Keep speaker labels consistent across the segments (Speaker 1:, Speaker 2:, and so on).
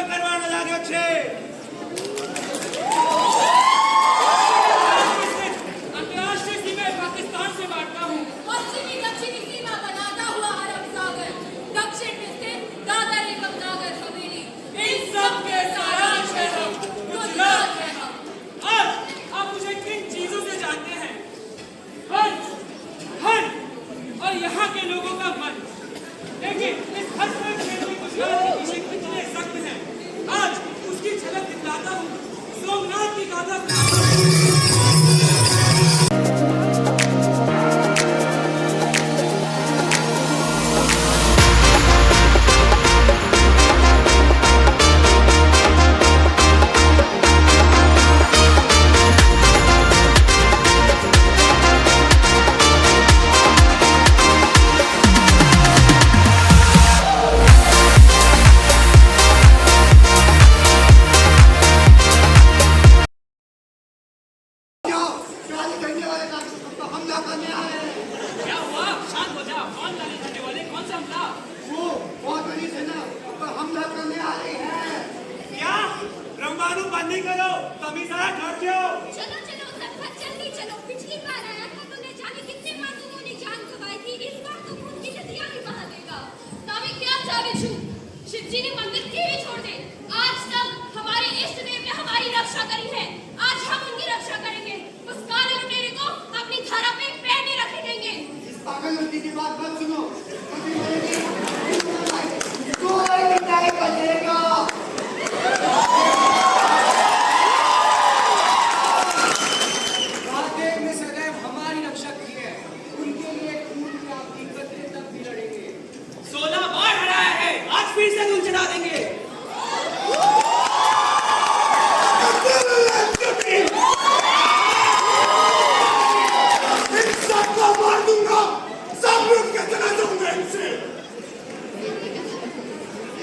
Speaker 1: કરવાનો લાગ્યો છે?
Speaker 2: अंतर्राष्ट्रीय सीमा पाकिस्तान से बांटता हूँ।
Speaker 3: पश्चिमी दक्षिणी सीमा बनाता हुआ अरब सागर, दक्षिण में स्थित दादर एवं नागर हवेली,
Speaker 2: इन सब के सारांश है हम, गुजरात है हम। आज आप मुझे किन चीजों से जानते हैं? हन, हन और यहाँ के लोगों का मन। देखिए इस हर में गुजरात के पीछे कितने सख्त हैं। आज उसकी झलक दिखलाता हूँ। सोमनाथ की गाथा क्या हुआ? शांत हो जा। कौन गाली करने वाले? कौन सा हमला?
Speaker 1: वो बहुत बड़ी सेना पर हमला करने आ रही है। क्या? रंबानु बंदी करो, कमिश्नर हट जाओ।
Speaker 3: चलो चलो सरपंच जल्दी चलो। पिछली बार आया था तो न जाने कितने मासूमों ने जान गंवाई थी। इस बार तो खून की नदियां ही बहा देगा। तावे क्या चाहे छू, शिव जी ने मंदिर क्यों ही छोड़ दे? आज तक हमारे इष्ट देव ने हमारी रक्षा करी है, आज हम उनकी रक्षा करेंगे। उस काले लुटेरे को अपनी धरा पे पैर नहीं रखे देंगे।
Speaker 1: इस पागल लड़की की बात मत सुनो। कोई नहीं बचेगा। राधे ने सदैव हमारी रक्षा की है। उनके लिए खून की आखिरी कतरे तक भी लड़ेंगे।
Speaker 2: 16 बार हराया है, आज फिर से धूल चढ़ा देंगे।
Speaker 1: इन सबको मार दूंगा, सब लूट के चला जाऊंगा इनसे।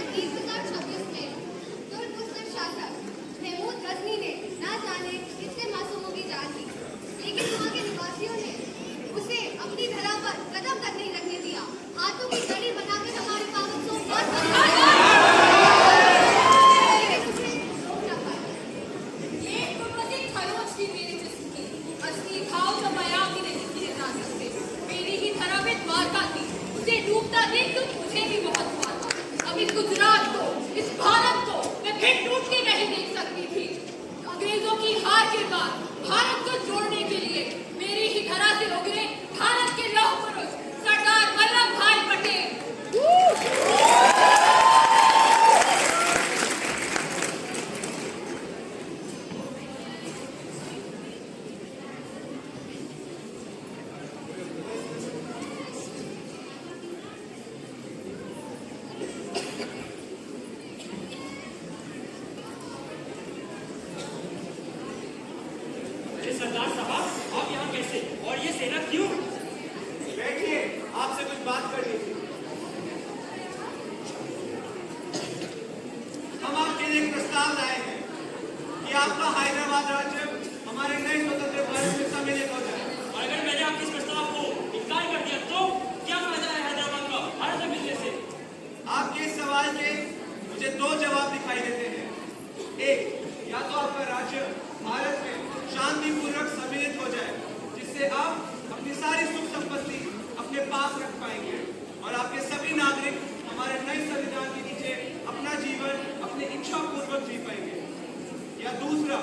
Speaker 3: 1926 में तुर्क शासक महमूद गजनी ने ना जाने कितने मासूमों की जान ली, लेकिन वहाँ के निवासियों ने उसे अपनी धरा पर कदम तक नहीं रखने दिया। हाथों की घड़ी बनाकर हमारे पावन सोमनाथ पर लेकिन उसे रोक ना पाए। ये गुणवती खरोच थी मेरे जिस्म की, असली घाव जो माया की नहीं गिरा सकते। मेरी ही धरा में द्वारका थी, उसे डूबता देख तो मुझे भी बहुत हुआ था। अब इस गुजरात को, इस भारत को मैं फिर टूटती नहीं देख सकती थी। अंग्रेजों की हार के बाद भारत को जोड़ने के लिए मेरी ही धरा से उगरे भारत के लौह पुरुष सरदार वल्लभ भाई पटेल।
Speaker 2: अरे सरदार साहब, आप यहाँ कैसे? और ये सेना क्यों?
Speaker 1: बैठिए, आपसे कुछ बात करनी थी। हम आपके लिए एक प्रस्ताव लाए हैं कि आपका हैदराबाद राज्य हमारे नए स्वतंत्र भारत में सम्मिलित हो जाए।
Speaker 2: और अगर मैंने आपके इस प्रस्ताव को इनकार कर दिया तो क्या फायदा है हैदराबाद का भारत में मिलने से?
Speaker 1: आपके इस सवाल के मुझे दो जवाब दिखाई देते हैं। एक, या तो आपका राज्य भारत में शांतिपूर्वक सम्मिलित हो जाए, जिससे आप अपनी सारी सुख संपत्ति अपने पास रख पाएंगे और आपके सभी नागरिक हमारे नए संविधान के नीचे अपना जीवन अपने इच्छा पूर्वक जी पाएंगे। या दूसरा,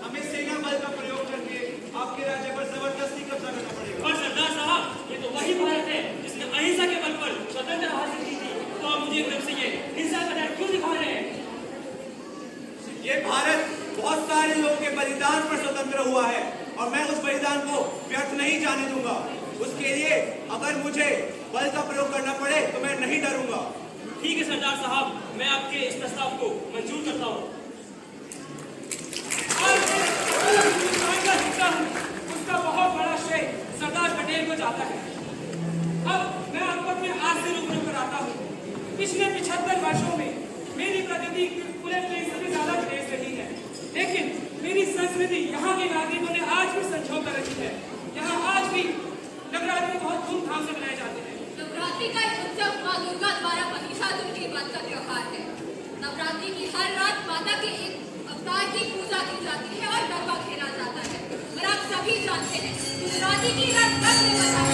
Speaker 1: हमें सेना बल का प्रयोग करके आपके राज्य पर जबरदस्ती कब्जा करना पड़ेगा।
Speaker 2: और सरदार साहब, ये तो वही भारत है जिसने अहिंसा के बल पर स्वतंत्रता हासिल की थी। तो आप मुझे एकदम से ये हिंसा का डर क्यों दिखा रहे हैं?
Speaker 1: ये भारत बहुत सारे लोगों के बलिदान पर स्वतंत्र हुआ है और मैं उस बलिदान को व्यर्थ नहीं जाने दूंगा। उसके लिए अगर मुझे बल का प्रयोग करना पड़े तो मैं नहीं डरूंगा।
Speaker 2: ठीक है सरदार साहब, मैं आपके इस प्रस्ताव को मंजूर करता हूँ। उसका बहुत बड़ा श्रेय सरदार पटेल को जाता है। अब मैं आपको अपने आज से रूबरू कराता हूँ। पिछले 75 वर्षों में मेरी प्रगति पूरे देश से ज्यादा तेज रही है, लेकिन मेरी संस्कृति यहाँ के नागरिकों ने आज भी संजो कर रखी है। यहाँ आज भी नवरात्रि बहुत धूमधाम से मनाए जाते हैं।
Speaker 3: नवरात्रि का एक उत्सव माँ दुर्गा द्वारा महिषासुर के वध का त्योहार है। नवरात्रि की हर रात माता के एक अवतार की पूजा की जाती है और गरबा खेला जाता है। और आप सभी जानते हैं गुजराती की रंग रंग में मसाला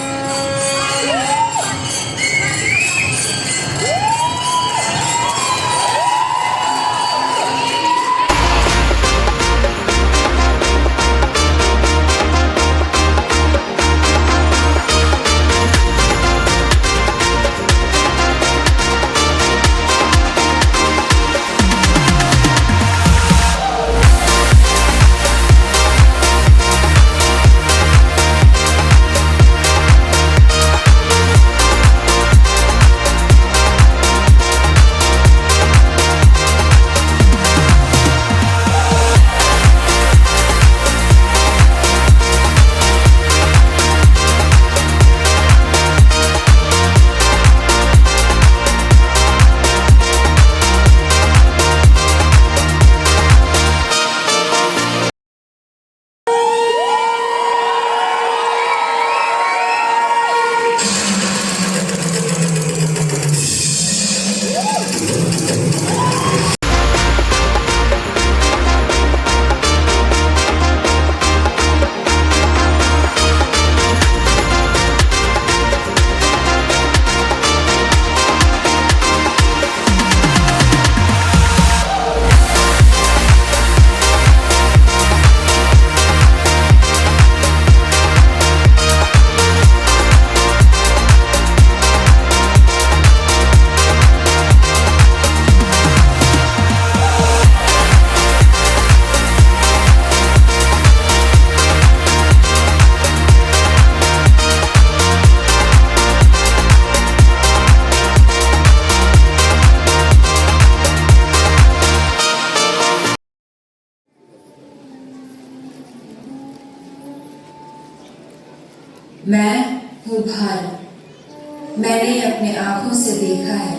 Speaker 4: मैं हूँ भारत। मैंने अपने आंखों से देखा है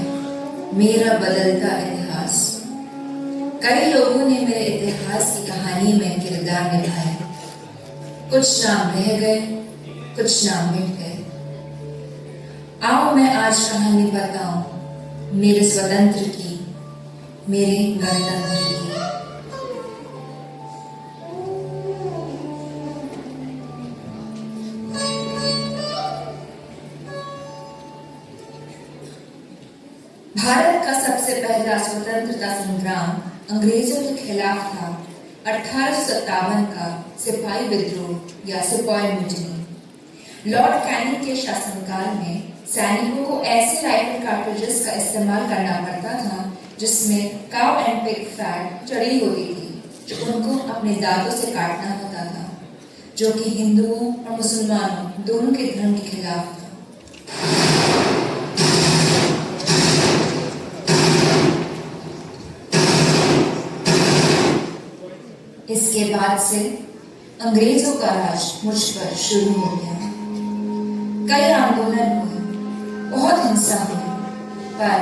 Speaker 4: मेरा बदलता इतिहास। कई लोगों ने मेरे इतिहास की कहानी में किरदार निभाए। कुछ नाम रह गए, कुछ नाम मिट गए। आओ मैं आज कहानी बताऊं मेरे स्वतंत्र की, मेरे गणतंत्र की। भारत का सबसे पहला स्वतंत्रता संग्राम अंग्रेजों के खिलाफ था 1857 का सिपाही विद्रोह या सिपाही मुजनी। लॉर्ड कैनिंग के शासनकाल में सैनिकों को ऐसे राइफल कार्ट्रिजेस का इस्तेमाल करना पड़ता था जिसमें काउ एंड पिग फैट चढ़ी होती थी, जो उनको अपने दांतों से काटना होता था, जो कि हिंदुओं और मुसलमानों दोनों के धर्म के खिलाफ था। इसके बाद से अंग्रेजों का राज मुझ पर शुरू हो गया। कई आंदोलन हुए, बहुत हिंसा हुई, पर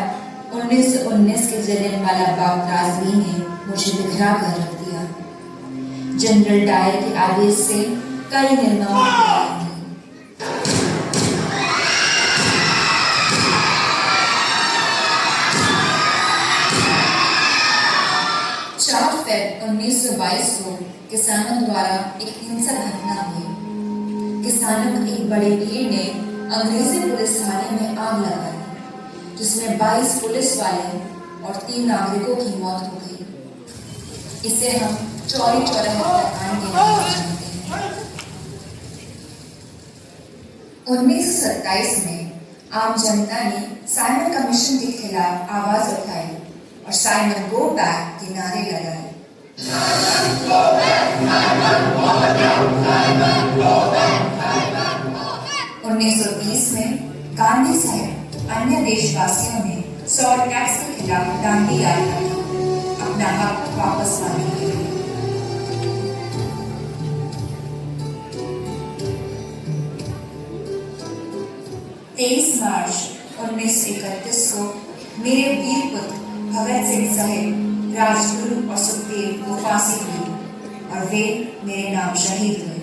Speaker 4: 1919 के जलियांवाला बाग त्रासदी ने मुझे बिखरा कर रख दिया। जनरल डायर के आदेश से कई निर्णयों को 1922 को किसानों द्वारा एक हिंसक घटना हुई। किसानों की एक बड़ी भीड़ ने अंग्रेजी पुलिस थाने में आग लगाई, जिसमें 22 पुलिस वाले और 3 नागरिकों की मौत हो गई। इसे हम चौरी चौरा हत्याकांड के नाम से जानते हैं। 1927 में आम जनता ने साइमन कमीशन के खिलाफ आवाज उठाई और साइमन गो बैक के नारे लगाए। 1920 में गांधी सहित अन्य देशवासियों ने सॉल्ट टैक्स के खिलाफ दांडी यात्रा की, अपना हक वापस पाने के लिए। मार्च 1931 को मेरे वीर पुत्र भगत सिंह सहित राजगुरु और सुखदेव को फांसी हुई और वे मेरे नाम शहीद हुए।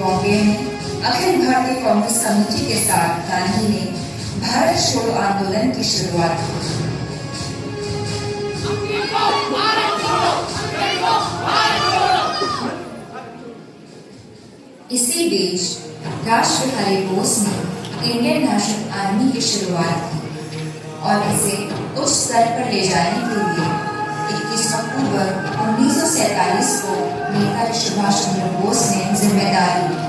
Speaker 4: बॉम्बे में अखिल भारतीय कांग्रेस कमेटी के साथ गांधी ने भारत छोड़ो आंदोलन की शुरुआत की। इसी बीच राष्ट्रबिहारी बोस ने इंडियन नेशनल आर्मी की शुरुआत की और इसे उच्च स्तर पर ले जाने के लिए 21 अक्टूबर 1947 को नेताजी सुभाष चंद्र बोस ने जिम्मेदारी ली।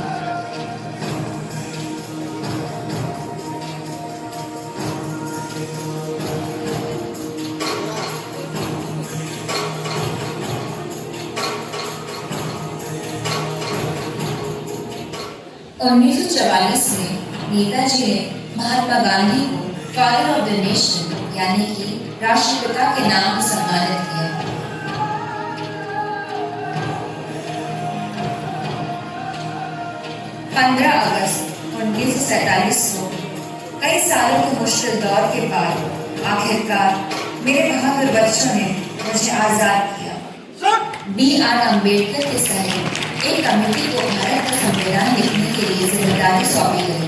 Speaker 4: उन्नीस सौ 1944 में नेताजी ने महात्मा गांधी को फादर ऑफ द नेशन यानी कि राष्ट्रपिता के नाम से सम्मानित किया। 15 अगस्त 1947 को कई सालों के मुश्किल दौर के बाद आखिरकार मेरे बहादुर बच्चों ने मुझे आजाद किया। B.R. अम्बेडकर के सहित एक कमेटी को भारत का संविधान लिखने के लिए जिम्मेदारी सौंपी गई।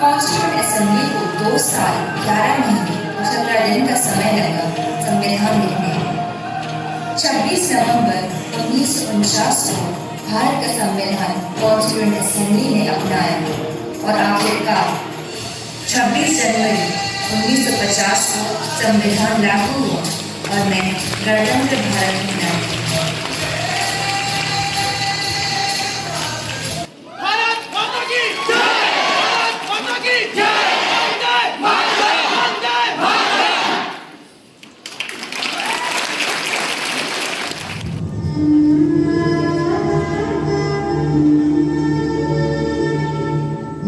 Speaker 4: कॉन्स्टिट्यूएंट असेंबली को 2 साल 11 महीने और 17 दिन का समय लगा संविधान लिखने में। 26 नवंबर 1949 को भारत का संविधान कॉन्स्टिट्यूएंट असेंबली ने अपनाया और आखिरकार 26 जनवरी 1950 को संविधान लागू हुआ और मैं गणतंत्र भारत में नागरिक।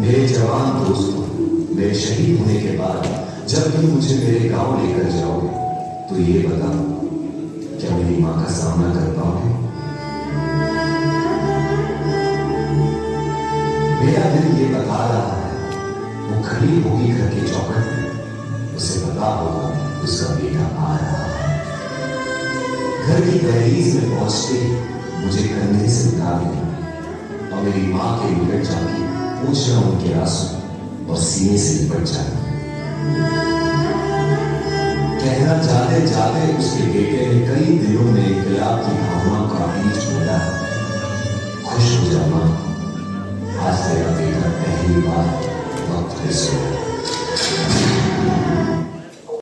Speaker 5: मेरे जवान दोस्तों, मेरे शहीद होने के बाद जब तुम मुझे मेरे गांव लेकर जाओगे तो ये बताओ, क्या मेरी मां का सामना कर पाओगे? मेरा दिल ये बता रहा है, वो खड़ी होगी घर के चौखट में, उसे पता होगा उसका बेटा आ रहा है। घर की दहलीज में पहुंचते ही मुझे कंधे से उठा लिया और मेरी मां के निकट जाके पूछना उनके आंसू और सीने से लिपट जाना। कहना जाते जाते उसके बेटे ने कई दिनों में इनकलाब की भावनाओं का बीज बोला है। खुश हो जा मां, आज तेरा बेटा पहली बार वक्त पे सोया।